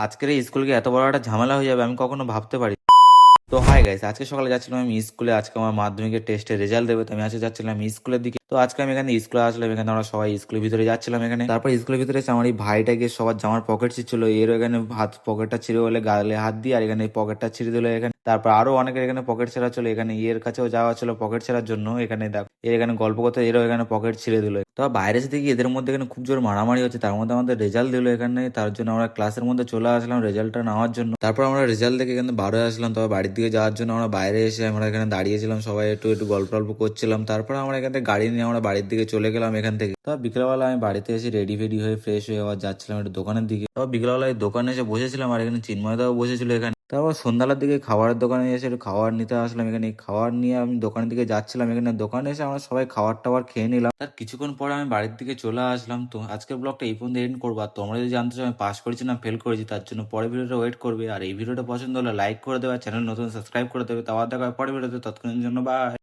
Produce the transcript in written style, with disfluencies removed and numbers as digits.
আজকের এই স্কুল গিয়ে এত বড় একটা ঝামেলা হয়ে যাবে আমি কখনো ভাবতে পারি। তো হাই গাইস, আজকে সকালে যাচ্ছিলাম আমি স্কুলে। আজকে আমার মাধ্যমিকের টেস্টের রেজাল্ট দেবে, তো আমি আজকে যাচ্ছিলাম স্কুলের দিকে। তো আজকে আমি এখানে স্কুলে আসলাম, এখানে আমরা সবাই স্কুলের ভিতরে যাচ্ছিলাম এখানে। তারপর স্কুলের ভিতরে এসে আমার এই ভাইটা গিয়ে সবার জামার পকেট ছিঁড়ছিল, এর এখানে হাত পকেটটা ছিঁড়ে বলে গালে হাত দিয়ে, আর এখানে পকেটটা ছিঁড়ে দিল এখানে। তারপর আরো অনেকের এখানে পকেট ছেঁড়া ছিল, এখানে এর কাছেও যাওয়া ছিল পকেট ছেঁড়ার জন্য। এখানে দেখ এর এখানে গল্প করতে, এরও এখানে পকেট ছিঁড়ে দিল। তো বাইরে এসে দেখি এদের মধ্যে এখানে খুব জোর মারামারি হচ্ছে, তার মধ্যে আমাদের রেজাল্ট দিল এখানে। তার জন্য আমরা ক্লাসের মধ্যে চলে আসলাম রেজাল্টটা নেওয়ার জন্য। তারপর আমরা রেজাল্ট দেখে এখানে বারো আসলাম, তবে বাড়ির দিকে যাওয়ার জন্য আমরা বাইরে এসে আমরা এখানে দাঁড়িয়েছিলাম, সবাই একটু একটু গল্প টল্প করছিলাম। তারপর আমরা এখান থেকে গাড়ি নিয়ে আমরা বাড়ির দিকে চলে গেলাম এখান থেকে। তো বিকেলবেলা আমি বাড়িতে এসে রেডি ফেডি হয়ে ফ্রেশ হয়ে আবার যাচ্ছিলাম একটু দোকানের দিকে। তো বিকেলবেলায় দোকানে এসে বসেছিলাম, আর এখানে চিন্ময়দাও বসেছিল এখানে। তারপর সন্ধ্যার দিকে খাবারের দোকানে এসে একটু খাবার নিতে আসলাম এখানে। খাবার নিয়ে আমি দোকানের দিকে যাচ্ছিলাম, এখানে দোকানে এসে আমরা সবাই খাবার টাবার খেয়ে নিলাম। তার কিছুক্ষণ পরে আমি বাড়ির দিকে চলে আসলাম। তো আজকের ব্লগটা এই পর্যন্ত এন্ড করবো। আর তোমরা যদি জানতে চাও আমি পাস করেছি না ফেল করেছি, তার জন্য পরের ভিডিওটা ওয়েট করবে। আর এই ভিডিওটা পছন্দ হলে লাইক করে দেবে, চ্যানেল নতুন সাবস্ক্রাইব করে দেবে। তো আবার দেখা হবে পরের ভিডিওতে, ততক্ষণের জন্য বাই।